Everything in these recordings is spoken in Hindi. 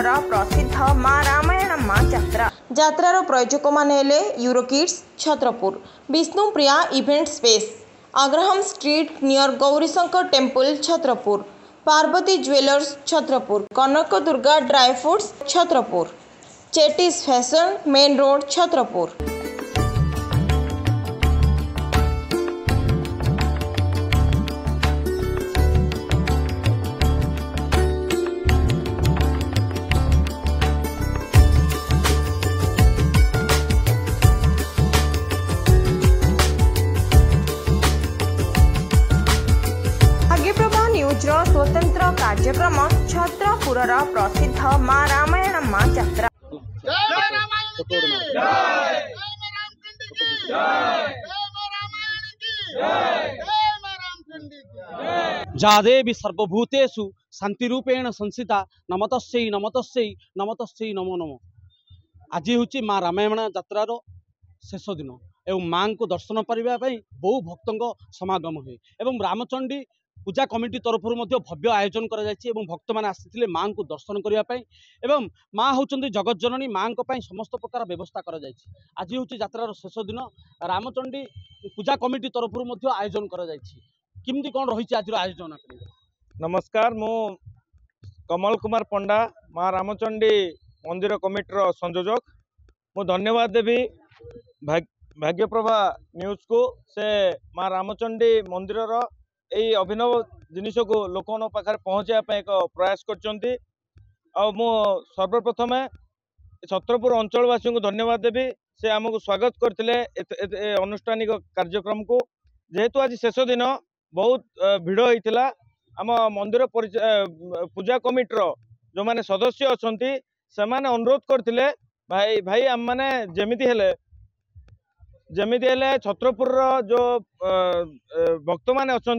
प्रसिद्ध माँ रामायण माँ यात्रा यात्रार प्रयोजक माने EuroKids Chhatrapur, Vishnupriya event space, Agraham street near Gaurishankar temple Chhatrapur, Parvati jewellers Chhatrapur, Kanak Durga dry fruits Chhatrapur, Chettys fashion main road Chhatrapur. स्वतंत्र कार्यक्रम छत्रपुर प्रसिद्ध माँ रामायण माँ यात्रा। जादेवी सर्वभूतेषु शांतिरूपेण संस्थिता नमतस्यै नमतस्यै नमतस्यै नमो नमो। आज हूँ माँ रामायण यात्रार शेष दिन एवं माँ को दर्शन करने बहु भक्तों समागम हुए एवं रामचंडी पूजा कमिटी तरफ भव्य आयोजन कर भक्त मैंने आसी माँ को दर्शन करने माँ होती जगत जननी माँ समस्त प्रकार व्यवस्था कर आज हूँ यात्रार शेष दिन रामचंडी पूजा कमिटी तरफ आयोजन करमती कौन रही आज आयोजन। नमस्कार, मु कमल कुमार पंडा माँ रामचंडी मंदिर कमिटीर संयोजक। मु धन्यवाद देवी भाग्यप्रभा न्यूज को से माँ रामचंडी मंदिर यही अभिनव जिनिस को लोक पाखे पहुँचापी एक प्रयास कर सर्वप्रथम छत्रपुर अंचलवासी को धन्यवाद देवी से आमको स्वागत करते अनुष्ठानिक कार्यक्रम को। जेहेतु आज शेष दिन बहुत भिड़ होता आम मंदिर पूजा कमिटीर जो मैंने सदस्य अच्छा से अनुरोध करते भाई भाई आम मैंने जमीती हेले छत्रपुर जो भक्त मैंने अच्छा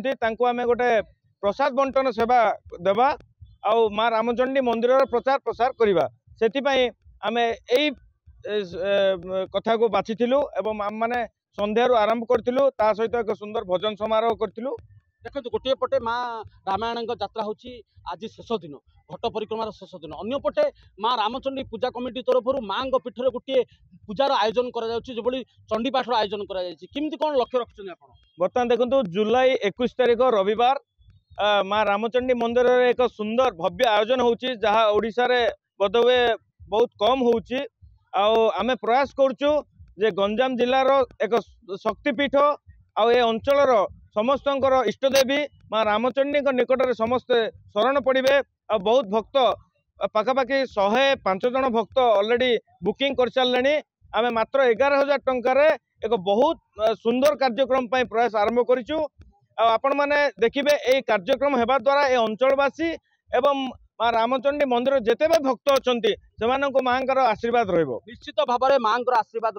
आम गोटे प्रसाद बंटन सेवा देवा आउ माँ रामचंडी मंदिर प्रचार प्रसार करवा से आम यही कथा को बाछिलु एवं आम मैंने संध्यार आरंभ करूँ सहित एक सुंदर भजन समारोह करूँ। देखो गोटे पटे माँ रामायण यात्रा हूँ आज शेष दिन घट परिक्रमार शेष दिन, अंपटे माँ रामचंडी पूजा कमिटी तरफ माँ पीठर गोटे पूजार आयोजन कर चंडीपाठर आयोजन करमती कौन लक्ष्य रखते आप? बर्तमान देखो जुलाई 21 तारिख रविवार माँ रामचंडी मंदिर एक सुंदर भव्य आयोजन होची जहाँ ओडिशा रे बोधवे बहुत कम होची। आमे प्रयास करूँ जे गंजाम जिलार एक शक्तिपीठ आउ ए अंचलर समस्त इष्टदेवी माँ रामचंडी निकट में समस्ते शरण पड़े आ बहुत भक्त पाखापाखि 105 जन भक्त ऑलरेडी बुकिंग कर सारे। आम मात्र 11,000 टंकार एक बहुत सुंदर कार्यक्रम प्रयास आरंभ करूँ। आपण मैंने देखिए ये कार्यक्रम होगा द्वारा ये अंचलवासी एवं माँ रामचंडी मंदिर जिते भी भक्त अच्छा से माँ आशीर्वाद निश्चित भाव में माँ आशीर्वाद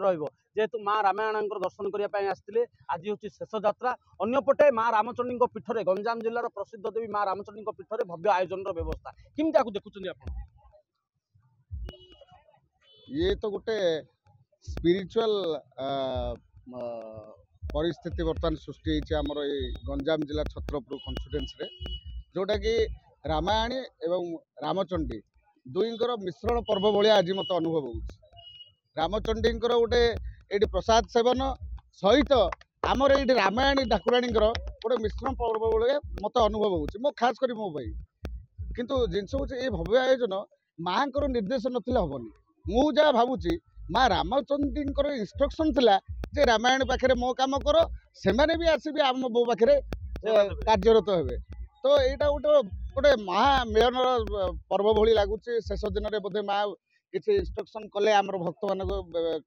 जेहेतु माँ रामायण दर्शन करने आसते आज हूँ शेष यात्रा। अंपटे माँ रामचंडी पीठर गंजाम जिलार प्रसिद्ध देवी माँ रामचंडी पीठर भव्य आयोजन व्यवस्था किमती देखुं आप? ये तो गोटे स्पिरिचुअल परिस्थिति बर्तमान सृष्टि आमर गंजाम जिला छत्रपुर कन्स्टिट्युएंसी रे जोटा कि रामायणी एवं रामचंडी दुईंकर मिश्रण पर्व भाया आज मत अनुभव हो। रामचंडी गोटे ये प्रसाद सेवन सहित आमर ये रामायणी ठाकुराणी गोटे मिश्रण पर्व भाया मत अनुभव हो मो खास कर मो भाई किंतु जिनस हूँ ये भव्य आयोजन माँ को निर्देश नथिले हेनी मु जहाँ भावुची माँ रामचंडी इंस्ट्रक्शन थिला जे रामायण पाखे मो काम कर से भी आसबि आम मो पाखे कार्यरत हे। तो यहाँ गोटे गोटे महामेलन पर्व भली लगुच शेष दिन में बोधे माँ किसी इंस्ट्रक्शन कले आम भक्त मान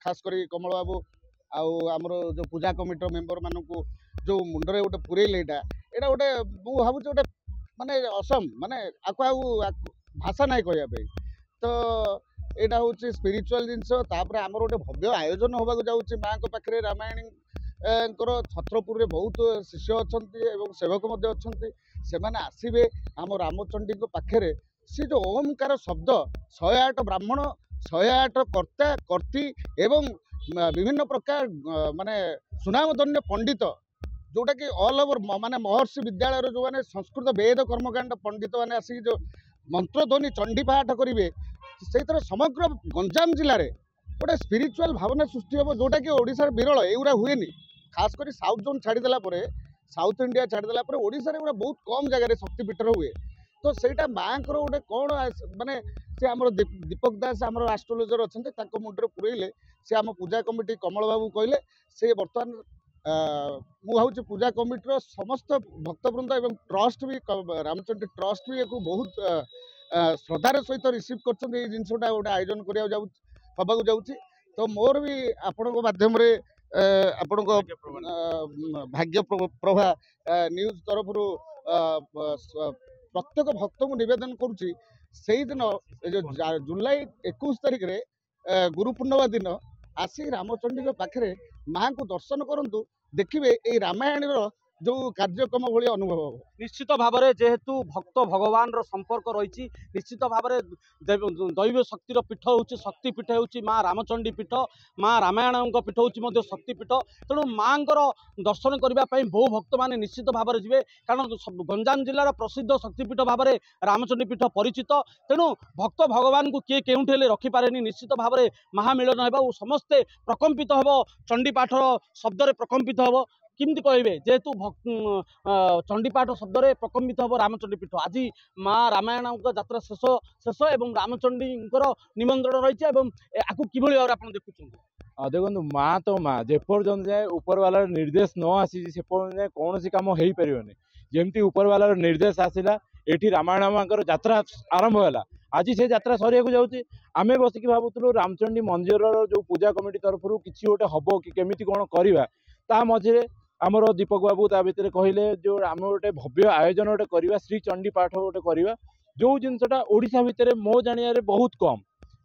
खास कर कमल बाबू आमर जो पूजा कमिटी मेंबर मान जो मुंडे गोटे पुरेले यहाँ गोटे मु भावुँ गोटे माने असम माने भाषा ना कहवाई। तो यहाँ हूँ स्पिरिचुअल जिनस आमर गोटे भव्य आयोजन होगा जाऊँगी माँ को पाखे रामायण छत्रपुर में बहुत शिष्य अच्छा सेवक अच्छा से आसवे आम रामचंडी पाखे सी जो ओमकार शब्द 108 ब्राह्मण 108 कर्ता कर्ती एवं विभिन्न प्रकार माने सुनामधन्य पंडित जोटा कि ऑल ओवर माने महर्षि विद्यालय जो मैंने संस्कृत वेद कर्मकांड पंडित मैंने आसिक जो मंत्रध्वनि चंडी पाठ करेंगे से समग्र गंजाम जिले में गोटे स्पिरिचुअल भावना सृष्टि हम जोटा कि ओडिशार विरल एगुड़ा हुए खास कर साउथ जोन छाड़देला साउथ इंडिया छाड़देला ओडिशार एगुड़ा बहुत कम जगह शक्तिपीठर हुए तो सेटा माँ गोटे कौन माने से आम दीपक दास आम एस्ट्रोलोजर अच्छा मुंडे पुरैले से आम पूजा कमिटी कमल बाबू कहले से बर्तमान मुझे पूजा कमिटर समस्त भक्तवृंद एवं ट्रस्ट भी रामचंडी ट्रस्ट भी बहुत श्रद्धार सहित रिसीव कर जिनसा गोटे आयोजन करवाक जाऊँगी तो मोर भी आपण मध्यम आपण भाग्य प्रभा न्यूज तरफ प्रत्येक भक्त को निवेदन करुच्ची से दिन जुलाई 21 तारिख रे गुरु पूर्णिमा दिन आसी रामचंडी पाखे माँ को दर्शन करूँ देखिए ये रामायण जो कार्यक्रम भाई अनुभव हम निश्चित भाव में जेहेतु भक्त भगवान संपर्क रही निश्चित भाव में दैव शक्तिर पीठ हूँ शक्ति पीठ हूँ माँ रामचंडी पीठ माँ रामायण पीठ हूँ शक्ति पीठ तेणु माँ दर्शन करने बहु भक्त मैंने निश्चित भाव में जी कारण गंजाम जिलार प्रसिद्ध शक्तिपीठ भाव में रामचंडी पीठ परिचित तेणु भक्त भगवान को किए केउठे रखिपारे निश्चित भाव में महामिलन हो समस्ते प्रकम्पित हम चंडीपाठ शब्द प्रकम्पित हम किमती कहे जेहेतु चंडीपाठ शब्द प्रकम्पित हम रामचंडी पीठ आज माँ रामायण यात्रा शेष शेष एवं रामचंडी निमंत्रण रही आपको कि भाव आप देखुं देखो माँ तो माँ जेपर्यंत जाए ऊपर वाला निर्देश न आसी से पर्यंत कौन सी कम हो पारे जमती ऊपर वाला निर्देश आसला ये रामायण माँ यात्रा आरंभ है आज से यात्रा सरिया जाऊँगी आम बसिक भावुलु रामचंडी मंदिर जो पूजा कमिटी तरफ किसी गोटे हम कि केमी कौन करवा ता मझे आमर दीपक बाबू ता भीतर कहले जो आम गोटे भव्य आयोजन गोटे करवा श्री चंडी पाठ गोटे करवा जो जिनसा ओडिशा भितर मो जानिया बहुत कम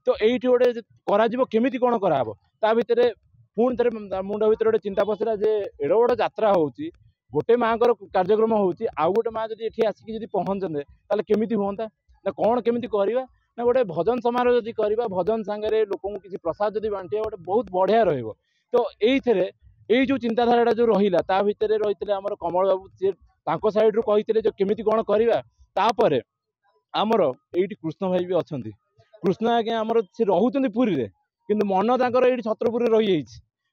तो ये गोटे करमी कौन कराब ता भीतर पुणी थे मुंड भीतर गोटे चिंता पशिला जे एड़ बड़ यात्रा होची गोटे माँ कार्यक्रम होची आउ गोटे माँ जब ये आसिक पहुँचते ताले केमिति हुंता ना कौन केमिति करवा ना गोटे भजन समारोह जदि करवा भजन सांगे लोक किसी प्रसाद जदि बांटिया गोटे बहुत बढ़िया रहिबो तो यही जो चिंताधारा जो रहा ता भितर रही आमर कमल बाबू सी साइड रू कही जो केमिति कौन करवा तापर आमर ये कृष्ण भाई भी अच्छा कृष्ण आज्ञा आमर सी रोचे पुरी रे किंतु मन तांकर ये छत्रपुर रही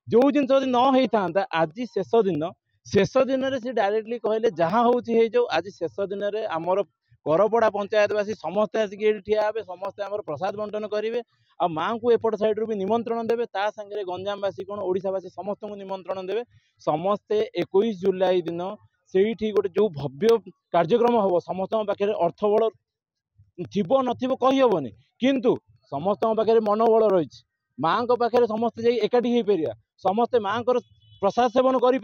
जो जिन न होता आज शेष दिन में सी डायरेक्टली कहले जहाँ हो जाओ आज शेष दिन में आमर करपड़ा पंचायतवासी समस्ते आसिक ठिया हे समस्ते आमर प्रसाद बंटन करेंगे आ माँ को एपट साइड भी निमंत्रण देवे ता संगे गंजामवासी कौन ओडिशावासी समस्त को निमंत्रण देवे समस्ते 21 जुलाई दिन से गोटे जो भव्य कार्यक्रम हम समस्त पाखे अर्थबल थो न कहीहबनी किंतु समस्त पाखे मनोबल रही माँ पाखे समस्ते एकाठी हो पार समस्ते माँ प्रसाद सेवन कर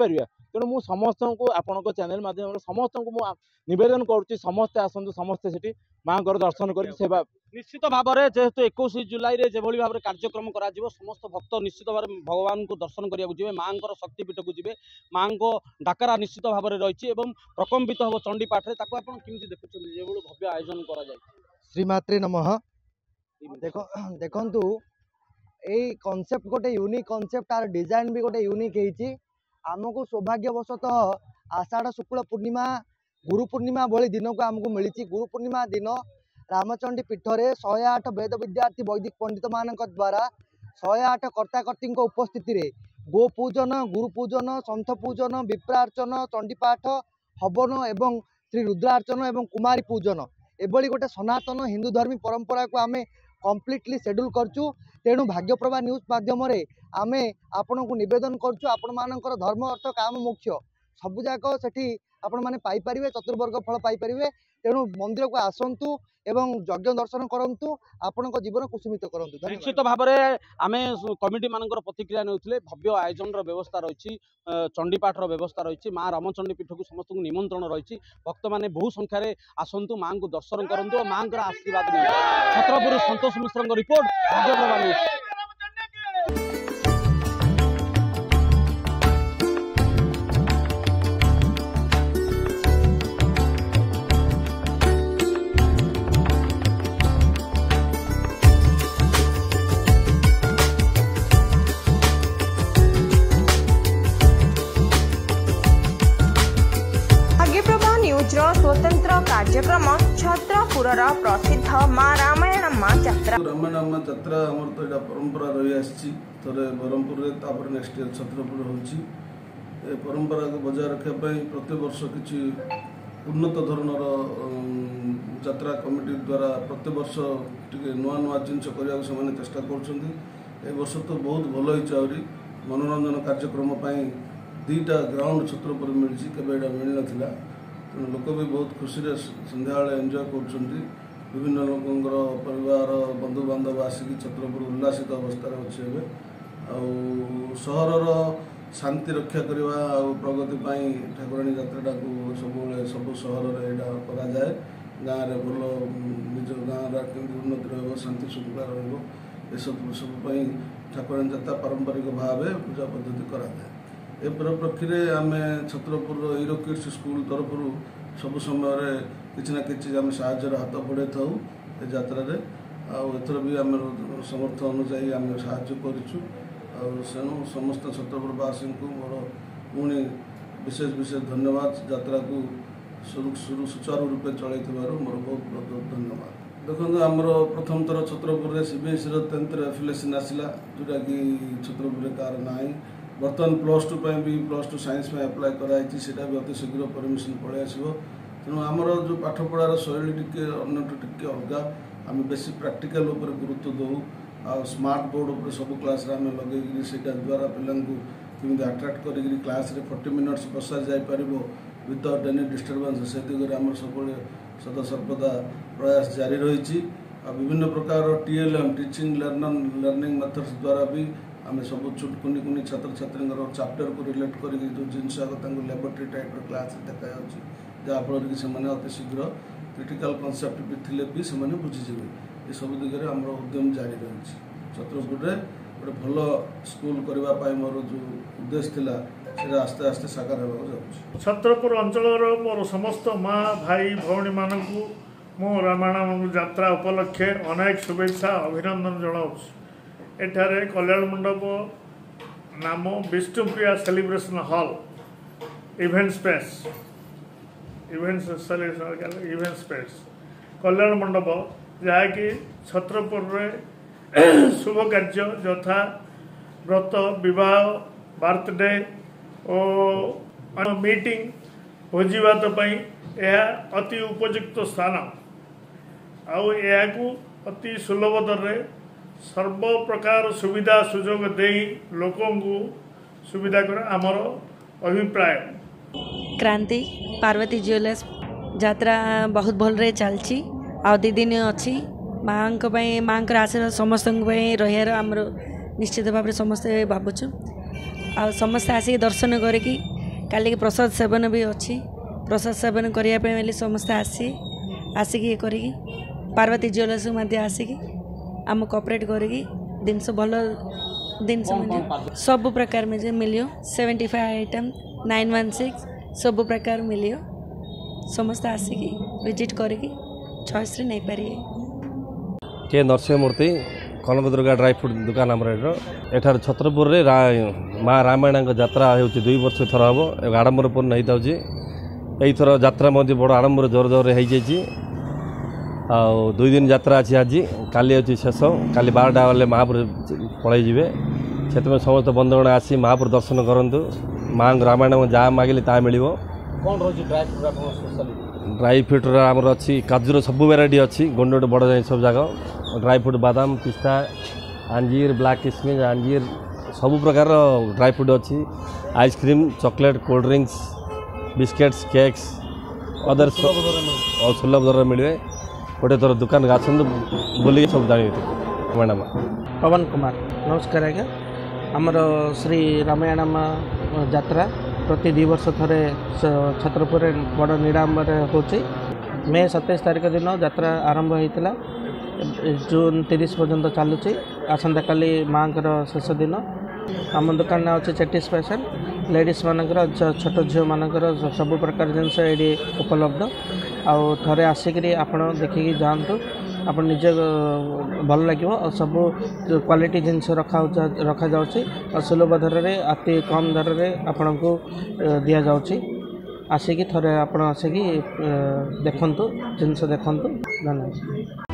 तेणु मु समस्त को आपण चैनल माध्यम समस्त को निवेदन करुच्ची समस्ते आसतु समस्ते से माँ दर्शन कर सेवा निश्चित भाव में जेहेतु 21 जुलाई रे जेभली भाव में कार्यक्रम करा समस्त भक्त निश्चित भाव में भगवान को दर्शन करने जी माँ शक्तिपीठ को जी माँ को डाकरा निश्चित भाव में रही प्रकम्पित हम चंडीपाठ में केमती देखुं भव्य आयोजन करा श्रीमात्रे नमः देखु यही कनसेप्ट गोटे यूनिक कनसेप्ट तार डिजाइन भी गोटे यूनिक है आमको सौभाग्यवशतः आषाढ़ शुक्ल पूर्णिमा गुरु पूर्णिमा भली दिन को आमको मिली गुरु पूर्णिमा दिन रामचंडी पीठरे 108 वेद विद्यार्थी वैदिक पंडित मान द्वारा 108 कर्ताकर्ती उपस्थिति रे गो पूजन गुरु पूजन सन्थ पूजन विप्रार्चन चंडीपाठ हवन एवं श्री रुद्रार्चन एवं कुमारी पूजन एभली गोटे सनातन हिंदू धर्मी परंपरा को आमे कम्प्लीटली शेड्यूल करचु तेणु भाग्यप्रभा न्यूज माध्यम आमे आपण को निवेदन करचु आपण मानकर धर्म अर्थ काम मोक्ष सबुजाक सेठी आपण माने पाई परिवे चतुर्वर्ग फल पाई परिवे तेणु मंदिर को आसंतु एवं यज्ञ दर्शन करंतु आपणक जीवन कुसुमित करंतु निश्चित भाव में आम कमिटी मानकर प्रतिक्रिया नेउथिले भव्य आयोजन व्यवस्था रही चंडीपाठ व्यवस्था रही माँ रामचंडी पीठ को समस्त निमंत्रण रही भक्त मैंने बहु संख्यार आसतु माँ को दर्शन करूँ और माँ आशीर्वाद छत्रपुर संतोष मिश्र report Bhagyaprabha news. Bhagyaprabha news स्वतंत्र कार्यक्रम छत्रपुरर प्रसिद्ध माँ रामायण माँ यात्रा। रामायण माँ यात्रा आमर तो यहाँ परंपरा रही आसी थे ब्रह्मपुर नेक्स्ट ईयर छत्रपुर होची परंपरा को बजाय रखापी प्रत्येक वर्ष किसी उन्नत धरणर यात्रा कमिटी द्वारा प्रत्येक वर्ष टे नुआ नुआ जिनस करने से चेष्टा कर वर्ष तो बहुत भल होरी मनोरंजन कार्यक्रम दीटा ग्राउंड छत्रपुर मिली केवे मिल ना तेणु लोक भी बहुत खुशी संध्या एंजॉय कर विभिन्न लोकंर परिवार बंधुबांधव आसिक छत्रपुर उल्लासित अवस्था अच्छे सहर शांति रक्षा करने प्रगति ठाकुराणी यात्रा को सब सहर यहाँ कराए गाँव में भल निज गाँव उन्नति रहा शांति श्रृंखला रसब ठाकुराणी यात्रा पारंपरिक भाव पूजा पद्धति कराए ए परिप्रेक्षी में आम छत्रपुर हीरो किड्स स्कूल तरफ सब समय किसी ना कि आम साहय हाथ बढ़ाई था यात्रा आथर भी आम समर्थ अनुजाई आम साहय करूँ सेणु समस्त छत्रपुरवासी को मोर पुणी विशेष धन्यवाद यात्रा को सुचारू रूपे चल मोर बहुत बहुत धन्यवाद। देखो आमर प्रथम थर छत्रपुर में सीबीएसई 10th एफिलेसन आसला जोटा कि छत्रपुर कार ना बर्तमान +2 भी +2 साइंस में अप्लाई कराई भी अति शीघ्र परमिशन पलि आसो तेणु आमर जो पाठपढ़ार शैली टी टी अलग आम बेसी प्राक्टिकल गुरुत्व दौ आ स्मार्ट बोर्ड उपर सब क्लास आम लगे से द्वारा पिला केमी अट्राक्ट कर क्लास 40 मिनट्स बसा जापर विदाउट एनी डिस्टर्बेंस से दिगरे आम सब सदा सर्वदा प्रयास जारी रही विभिन्न प्रकार TLM टीचिंग लर्निंग मेथड्स द्वारा भी आम सब कुनि कुनि छात्र छात्री चैप्टर को रिलेट कर जो जिनस लैबोरेटरी टाइप क्लास देखा जहाँफल कि अति शीघ्र क्रिटिकल कनसेप्ट भी थे भी से बुझीजे ये सब दिगरे आम उद्यम जारी रही छत्रपुर में गोटे भल स्कूल करने मोर जो उद्देश्य थिला से आस्ते आस्ते साकार होगा। छत्रपुर अंचल मोर समस्त माँ भाई भौणी मानू मो रामायण यात्रा उपलक्षे अनेक शुभेच्छा अभिनंदन जनाऊँ। एठारे कल्याण मंडप नाम Vishnupriya celebration hall event space कल्याण मंडप जहाँकि छत्रपुर में शुभ कार्य यथा व्रत विवाह बर्थडे और मीटिंग भोजीभात यह अति उपयुक्त स्थान को अति सुलभ दर सर्व प्रकार सुविधा सुजोग दे लोकों को सुविधा कर आमर अभिप्राय। क्रांति पार्वती ज्वेलर्स यात्रा बहुत भल रे चलची आ दी दिन अच्छी माँ आशीर्वाद समस्त रही आमर निश्चित भाव समस्ते भावुँ आ समस्ते आसिक दर्शन करी काली प्रसाद सेवन भी अच्छी प्रसाद सेवन करने समस्ते आसिक ये करी पार्वती ज्वेलर्स मध्य आसिक आम कोऑपरेट करी जिनस भल जिनस सब प्रकार में मिलियो 75 आइटम 916 सब प्रकार मिलियो समस्त आसिक विजिट करी चॉइस रे नहीं पारे। के नरसिंहमूर्ति कनक दुर्गा ड्राई फ्रूट दुकान आमर एठार छत्रपुर रे माँ रामायण यात्रा हो 2 वर्ष थर हम आडम्बरपूर्ण होता यही थर यात्रा मध्य बड़ आडम्बर जोर जोर हो आ 2 दिन यात्रा अच्छी आज काली अच्छी शेष काली 12टा बेले महापुर पलैजे से समस्त बंधुगण आसी महापुर दर्शन करूँ माँ रामायण जहाँ मागिले ता मिल ड्राई फ्रूट आमर अच्छी काजूर सब वेराइटी अच्छी गोंड बड़ जाए सब जगह ड्राई फ्रूट बादाम पिस्ता अंजीर ब्लैक किशमिश अंजीर सब प्रकार ड्राई फ्रूट अच्छी ice cream chocolate cold drinks biscuits cakes other और सुलभ दर मिले गोटे थोड़ा दुकान आसतु बुल सब जानी मैडम पवन कुमार नमस्कार आज्ञा आमर श्री रामायण यात्रा प्रति 2 वर्ष थे छत्रपुर बड़ निरामर हो मे 27 तारिख दिन यात्रा आरंभ होता जून 30 पर्यंत चलुची आसंता काली माँ शेष दिन आम दुकान अच्छे चेटी स्पेशल लेडीज मानकर छोट झील मानकर सब प्रकार जिनस ये उपलब्ध आउ थे आसिक आप देखिकी जातु आप निजे भल लगे और सब क्वालिटी जिनस रखा जाउछि और सुलभ दर रे अति कम दर रे आपन को दिया जाउछि आसिकी थरे आपण आसिकी देखंतु जिनस देखंतु धन्यवाद।